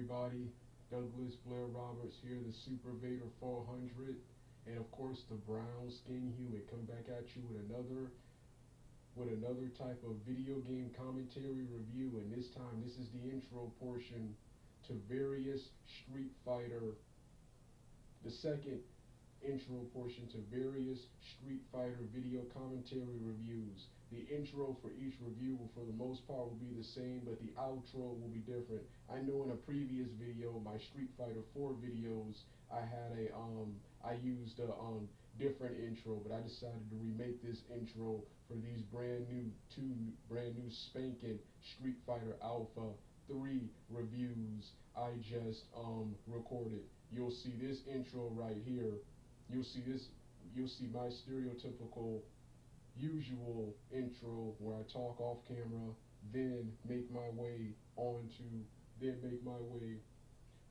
everybody, Douglas Blair Roberts here, the Super Vader 400, and of course the brown skin human come back at you with another type of video game commentary review, and this time this is the intro portion to various Street Fighter, the second intro portion to various Street Fighter video commentary reviews. The intro for each review will, for the most part, will be the same, but the outro will be different. I know in a previous video, my Street Fighter 4 videos, I used a different intro, but I decided to remake this intro for these two brand new spanking Street Fighter Alpha 3 reviews I just recorded. You'll see this intro right here. You'll see my stereotypical usual intro where I talk off camera, then make my grand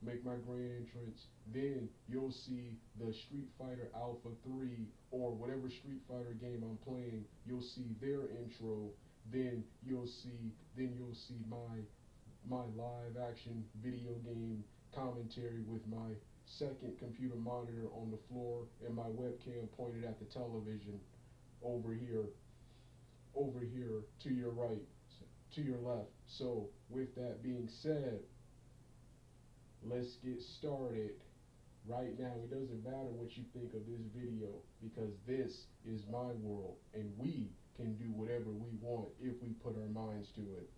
entrance. Then you'll see the Street Fighter Alpha 3 or whatever Street Fighter game I'm playing. You'll see their intro. Then you'll see my live action video game commentary with my second computer monitor on the floor and my webcam pointed at the television over here to your right, to your left. So with that being said, let's get started right now. It doesn't matter what you think of this video, because this is my world and we can do whatever we want if we put our minds to it.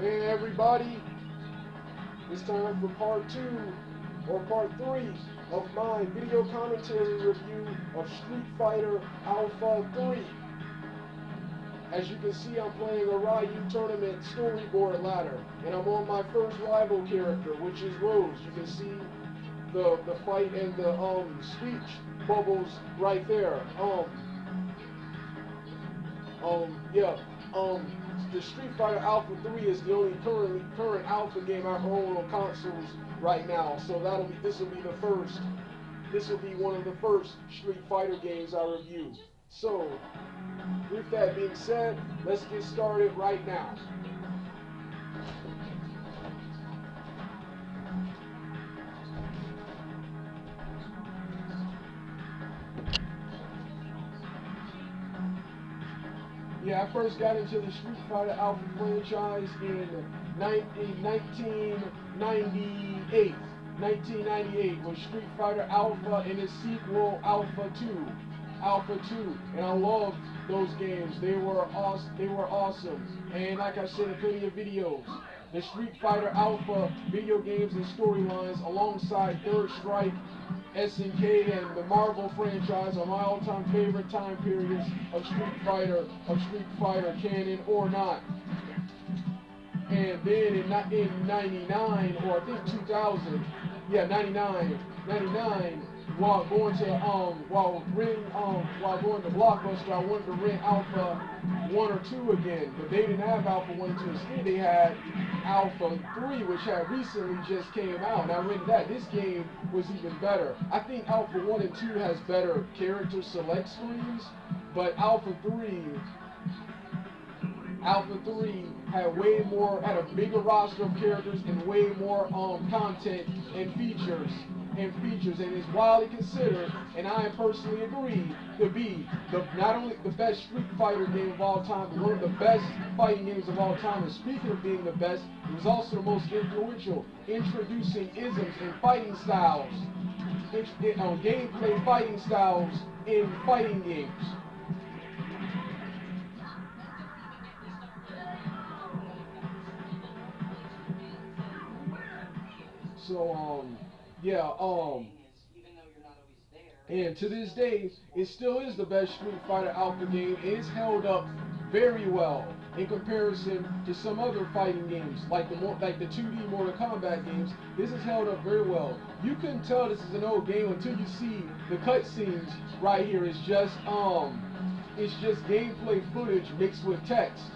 Hey everybody, it's time for part 2 or part 3 of my video commentary review of Street Fighter Alpha 3. As you can see, I'm playing a Ryu Tournament storyboard ladder, and I'm on my first rival character, which is Rose. You can see the fight and the speech bubbles right there. The Street Fighter Alpha 3 is the only current Alpha game I own on consoles right now. So this will be one of the first Street Fighter games I review. So, with that being said, let's get started right now. Yeah, I first got into the Street Fighter Alpha franchise in 1998. 1998 was Street Fighter Alpha and its sequel Alpha 2. Alpha 2. And I loved those games. They were awesome. And like I said in plenty of videos, the Street Fighter Alpha video games and storylines alongside Third Strike, SNK, and the Marvel franchise are my all-time favorite time periods of Street Fighter canon or not. And then in 99, or I think 2000, yeah, 99, while going to Blockbuster, I wanted to rent Alpha 1 or 2 again, but they didn't have Alpha 1 and 2. Instead, they had Alpha 3, which had recently just came out. And I rented that. This game was even better. I think Alpha 1 and 2 has better character select screens, but Alpha 3 had a bigger roster of characters and way more content and features, and is widely considered, and I personally agree, to be not only the best Street Fighter game of all time, but one of the best fighting games of all time. And speaking of being the best, it was also the most influential, introducing isms and fighting styles, gameplay fighting styles in fighting games. So, and to this day, it still is the best Street Fighter Alpha game. It is held up very well in comparison to some other fighting games, like the 2D Mortal Kombat games. This is held up very well. You couldn't tell this is an old game until you see the cutscenes right here. It's just gameplay footage mixed with text.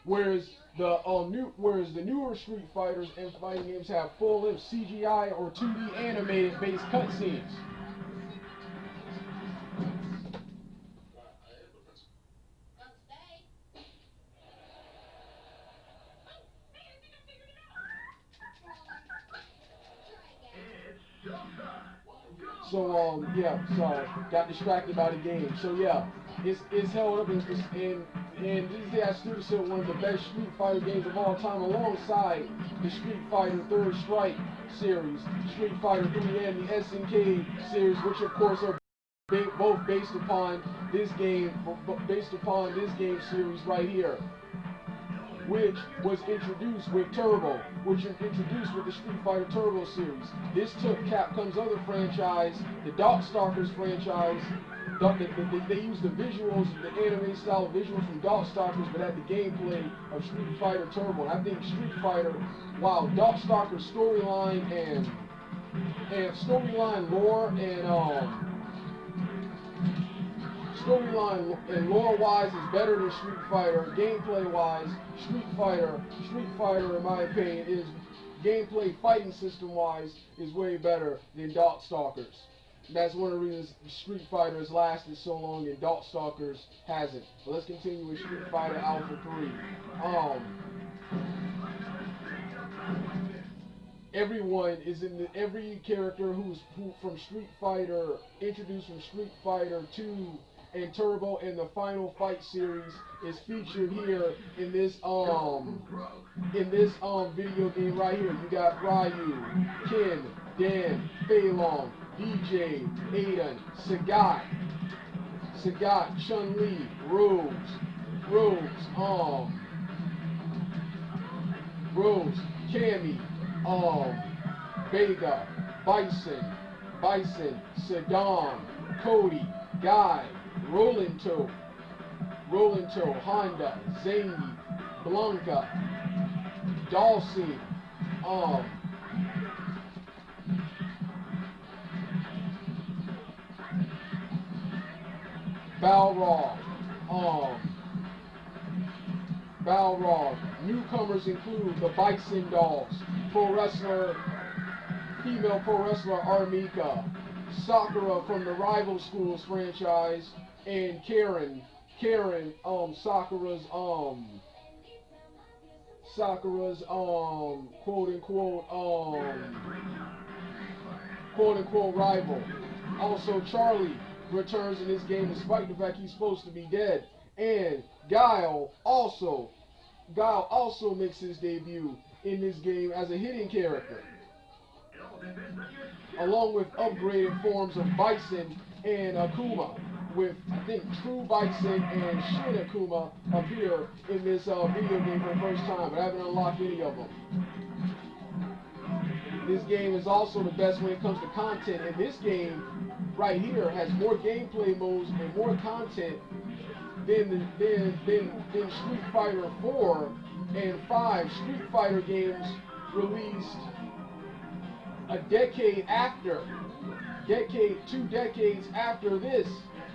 Whereas the newer Street Fighters and fighting games have full-length CGI or 2D animated-based cutscenes. So got distracted by the game. So yeah, it's held up in this day I still consider one of the best Street Fighter games of all time, alongside the Street Fighter Third Strike series, Street Fighter 3, and the SNK series, which of course are both based upon this game series right here, which was introduced with Turbo, which was introduced with the Street Fighter Turbo series. This took Capcom's other franchise, the Darkstalkers franchise. They used the visuals, the anime style visuals from Darkstalkers, but had the gameplay of Street Fighter Turbo. And I think Street Fighter, wow, Darkstalkers storyline and storyline lore and lore-wise is better than Street Fighter. Gameplay-wise, Street Fighter, in my opinion, is gameplay fighting system-wise is way better than Darkstalkers. That's one of the reasons Street Fighter has lasted so long and Darkstalkers hasn't. But let's continue with Street Fighter Alpha 3. Every character who's from Street Fighter, introduced from Street Fighter 2 and Turbo and the Final Fight series, is featured here in this video game right here. You got Ryu, Ken, Dan, Fei Long, DJ, Aiden, Sagat, Chun-Li, Rose, Cammy, Vega, Bison, Saddam, Cody, Guy, Rolling Toe, Honda, Zany, Blanca, Dawson, Balrog. Newcomers include the Bison Dolls, female pro wrestler Armika, Sakura from the Rival Schools franchise, and Karen, Sakura's quote unquote rival. Also, Charlie returns in this game despite the fact he's supposed to be dead, and Guile also makes his debut in this game as a hidden character, along with upgraded forms of Bison and Akuma. With, I think, True Bison and Shin Akuma appear in this video game for the first time, but I haven't unlocked any of them. This game is also the best when it comes to content, and this game right here has more gameplay modes and more content than Street Fighter 4 and 5 Street Fighter games released a decade after, 2 decades after this,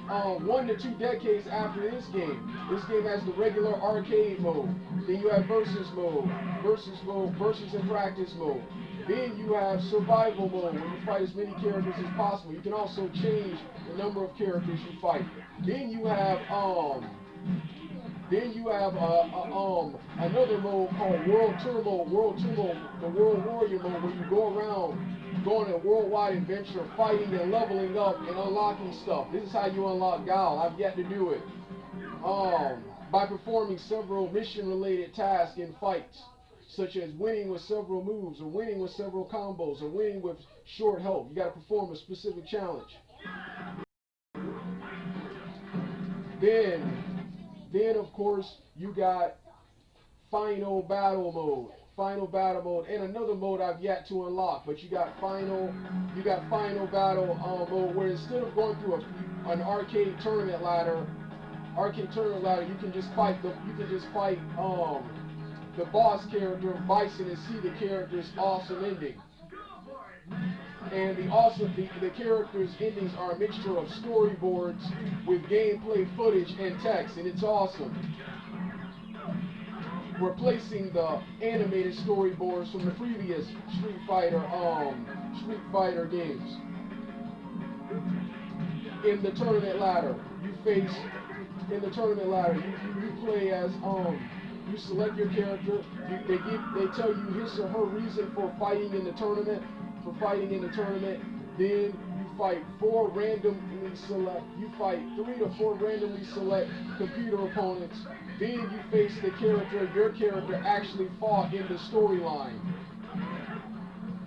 1 to 2 decades after this game. This game has the regular arcade mode. Then you have versus mode, versus and practice mode. Then you have survival mode, where you fight as many characters as possible. You can also change the number of characters you fight. Then you have another mode called World Tour mode, the World Warrior mode, where you go around going on a worldwide adventure, fighting and leveling up and unlocking stuff. This is how you unlock Gal. I've yet to do it. By performing several mission-related tasks in fights, such as winning with several moves, or winning with several combos, or winning with short health. You got to perform a specific challenge. Then of course you got final battle mode, and another mode I've yet to unlock. But you got final battle mode, where instead of going through an arcade tournament ladder, you can just fight the boss character of Bison and see the character's awesome ending. And the character's endings are a mixture of storyboards with gameplay footage and text, and it's awesome. Replacing the animated storyboards from the previous Street Fighter games. In the tournament ladder, you play as you select your character. They tell you his or her reason for fighting in the tournament. Then you fight 3 to 4 randomly select computer opponents. Then you face the character your character actually fought in the storyline.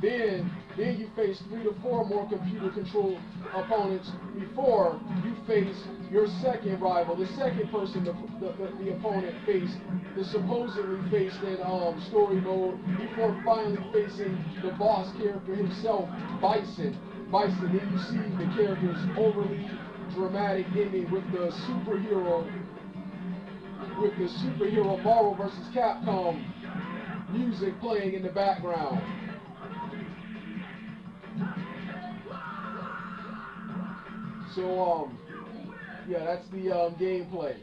Then you face 3 to 4 more computer-controlled opponents before you face your second rival, the second person the opponent faced, the supposedly faced in story mode, before finally facing the boss character himself, Bison. Then you see the character's overly dramatic ending with the superhero Marvel vs. Capcom music playing in the background. So yeah, that's the gameplay.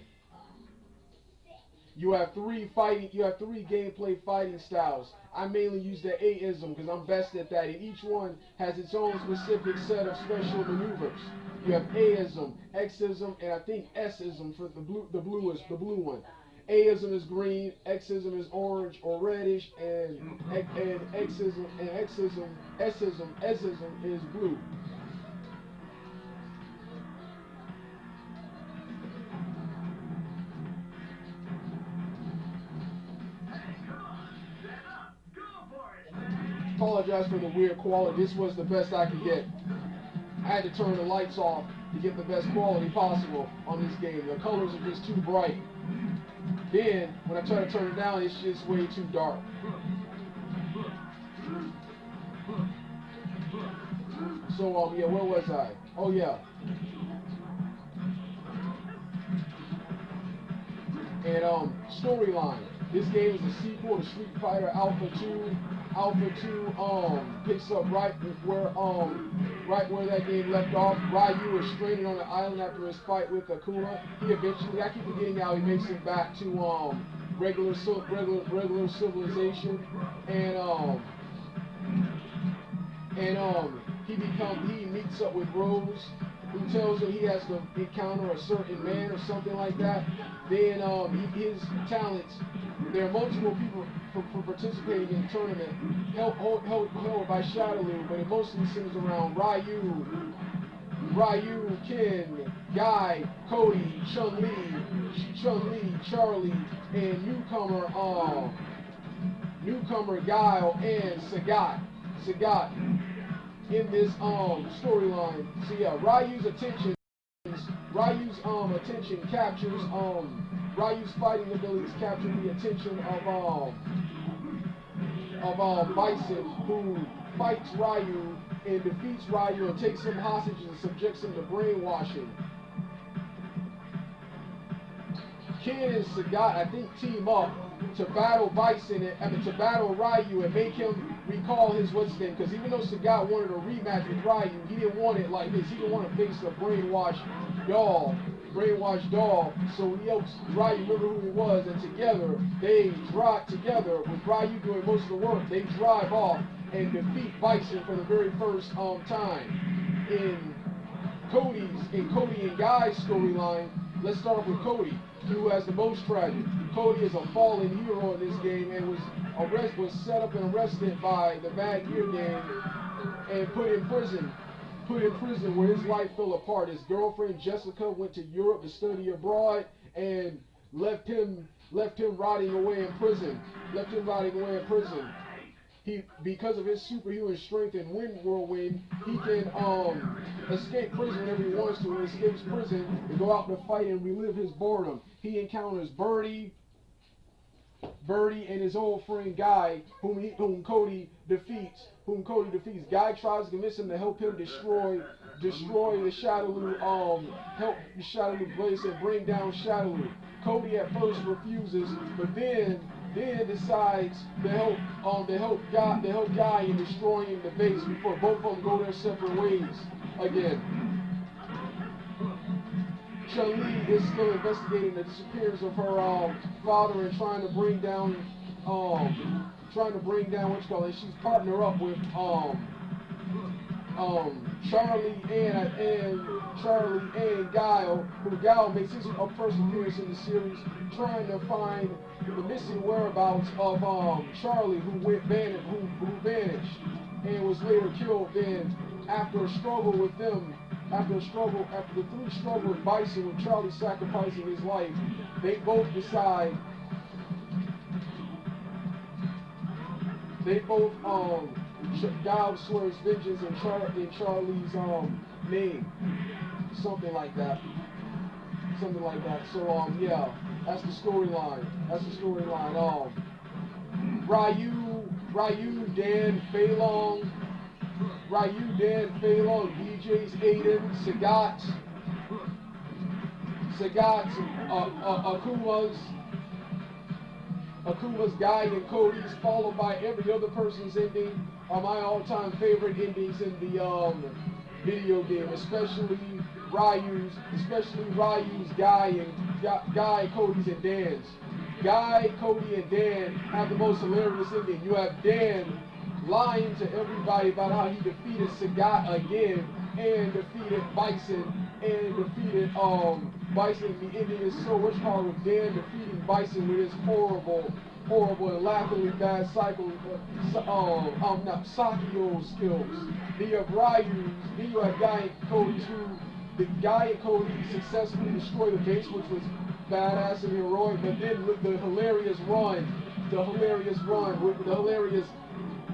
You have three gameplay fighting styles. I mainly use the A-ism because I'm best at that, and each one has its own specific set of special maneuvers. You have A-ism, X-ism, and I think S-ism for the blue one. A-ism is green, X-ism is orange or reddish, and S-ism is blue. Apologize for the weird quality. This was the best I could get. I had to turn the lights off to get the best quality possible on this game. The colors are just too bright. Then, when I try to turn it down, it's just way too dark. So, yeah, where was I? Oh, yeah. And, storyline. This game is a sequel to Street Fighter Alpha 2. Alpha 2 picks up right where that game left off. Ryu is stranded on an island after his fight with Akuma. He eventually, I keep forgetting how he makes it back to regular civilization, and he meets up with Rose, who tells him he has to encounter a certain man or something like that. Then his talents. There are multiple people for participating in the tournament, held by Shadaloo, but it mostly centers around Ryu, Ken, Guy, Cody, Chun-Li, Charlie, and newcomer newcomer Guile and Sagat. In this storyline. So yeah, Ryu's attention captures Ryu's fighting abilities capture the attention of Bison, who fights Ryu and defeats Ryu and takes him hostage and subjects him to brainwashing. Ken and Sagat, I think, team up to battle to battle Ryu and make him recall his what's name. Because even though Sagat wanted a rematch with Ryu, he didn't want it like this. He didn't want to face a brainwashed doll. So he helps Ryu remember who he was, and together they drive together with Ryu doing most of the work. They drive off and defeat Bison for the very first time. In Cody and Guy's storyline, let's start off with Cody, who has the most tragic. Cody is a fallen hero in this game and was set up and arrested by the Bad Gear Gang and put in prison where his life fell apart. His girlfriend Jessica went to Europe to study abroad and left him rotting away in prison. Because of his superhuman strength and wind whirlwind, he can escape prison whenever he wants to. He escapes prison and go out to fight and relive his boredom. He encounters Birdie and his old friend Guy, whom Cody defeats. Guy tries to convince him to help him destroy the Shadowloo, help the Shadowloo place and bring down Shadowloo. Cody at first refuses, but then decides to help Guy in destroying the base before both of them go their separate ways again. Chun-Li is still investigating the disappearance of her father and trying to bring down she's partnered up with Charlie and Guile, who Guile makes his first appearance in the series, trying to find the missing whereabouts of Charlie, who vanished and was later killed. Then after the three struggle with Bison, with Charlie sacrificing his life, they both decide. Guile swears vengeance in Charlie's name, something like that. So yeah, that's the storyline. Ryu, Dan, Fei Long, DJs, Aiden, Sagat's, Akuma's, Guy, and Cody's, followed by every other person's ending, are my all-time favorite endings in the video game, especially Ryu's, Guy, Cody's, and Dan's. Guy, Cody, and Dan have the most hilarious ending. You have Dan lying to everybody about how he defeated Sagat again and defeated Bison Bison. The ending is so much harder with Dan defeating Bison with his horrible and laughably bad Sakyo skills. Then you have Guy and Cody's, the Guy and Cody successfully destroy the base, which was badass and heroic, but then with the hilarious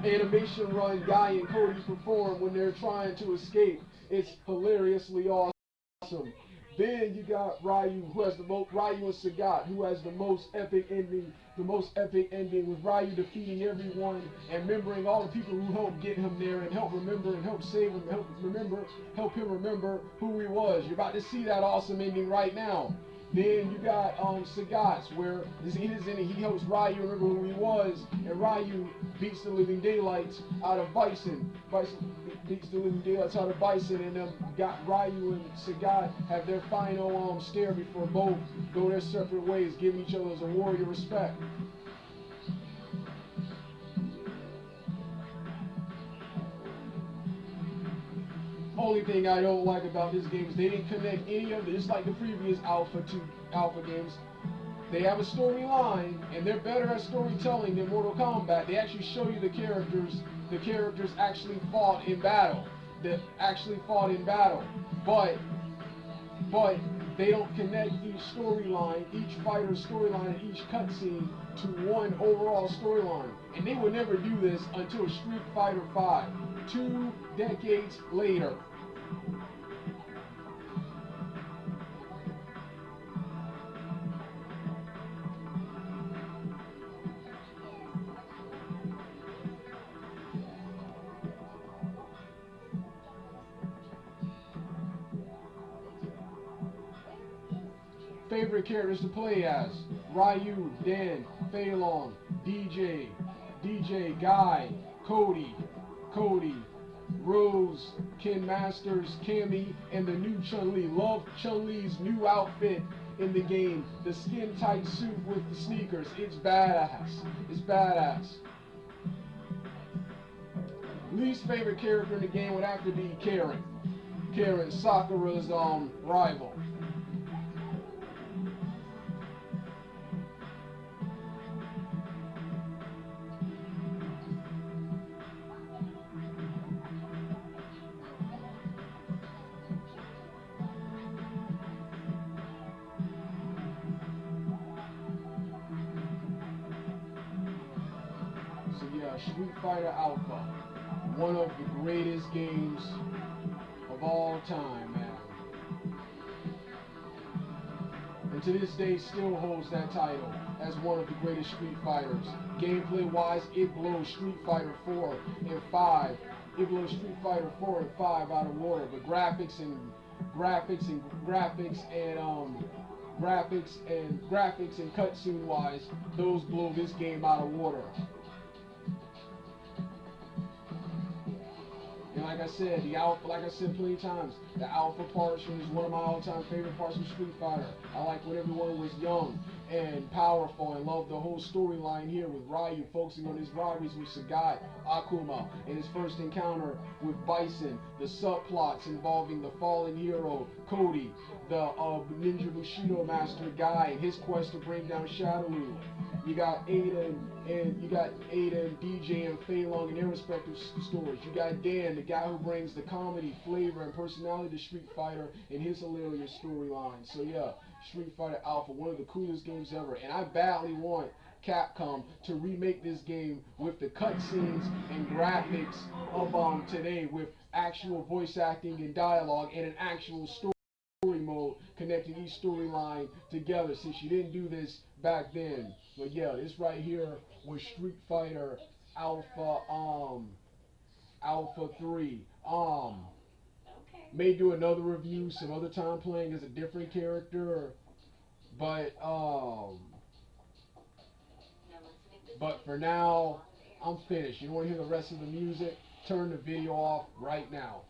animation run Guy and Cody perform when they're trying to escape. It's hilariously awesome. Then you got Ryu and Sagat, who has the most epic ending with Ryu defeating everyone and remembering all the people who helped get him there and help save him, help him remember who he was. You're about to see that awesome ending right now. Then you got Sagat's, where he helps Ryu remember who he was, and Ryu beats the living daylights out of Bison. And got Ryu and Sagat have their final stare before both go their separate ways, giving each other a warrior respect. Only thing I don't like about this game is they didn't connect any of it, just like the previous Alpha games. They have a storyline, and they're better at storytelling than Mortal Kombat. They actually show you the characters actually fought in battle. But They don't connect each storyline, each fighter's storyline, and each cutscene to one overall storyline. And they would never do this until Street Fighter V, 2 decades later. Favorite characters to play as: Ryu, Dan, Fei Long, DJ, Guy, Cody, Rose, Ken Masters, Cammy, and the new Chun-Li. Love Chun-Li's new outfit in the game. The skin-tight suit with the sneakers. It's badass. It's badass. Least favorite character in the game would have to be Karen. Karen, Sakura's rival. Street Fighter Alpha, one of the greatest games of all time, man. And to this day still holds that title as one of the greatest Street Fighters. Gameplay wise, it blows Street Fighter 4 and 5. It blows Street Fighter 4 and 5 out of water. But graphics and cutscene wise, those blow this game out of water. And like I said, the alpha, like I said plenty of times, the alpha portion is one of my all-time favorite parts of Street Fighter. I like when everyone was young and powerful and loved the whole storyline here with Ryu focusing on his rivalries with Sagat, Akuma, and his first encounter with Bison, the subplots involving the fallen hero, Cody, the Ninja Bushido master Guy, and his quest to bring down Shadowloo. You got Ada and DJ and Fei Long in their respective stories. You got Dan, the guy who brings the comedy, flavor, and personality to Street Fighter in his hilarious storyline. So yeah, Street Fighter Alpha, one of the coolest games ever. And I badly want Capcom to remake this game with the cutscenes and graphics of today, with actual voice acting and dialogue and an actual story mode connecting each storyline together, since you didn't do this back then. But yeah, this right here was Street Fighter Alpha 3. May do another review some other time playing as a different character, but for now I'm finished. You want to hear the rest of the music? Turn the video off right now.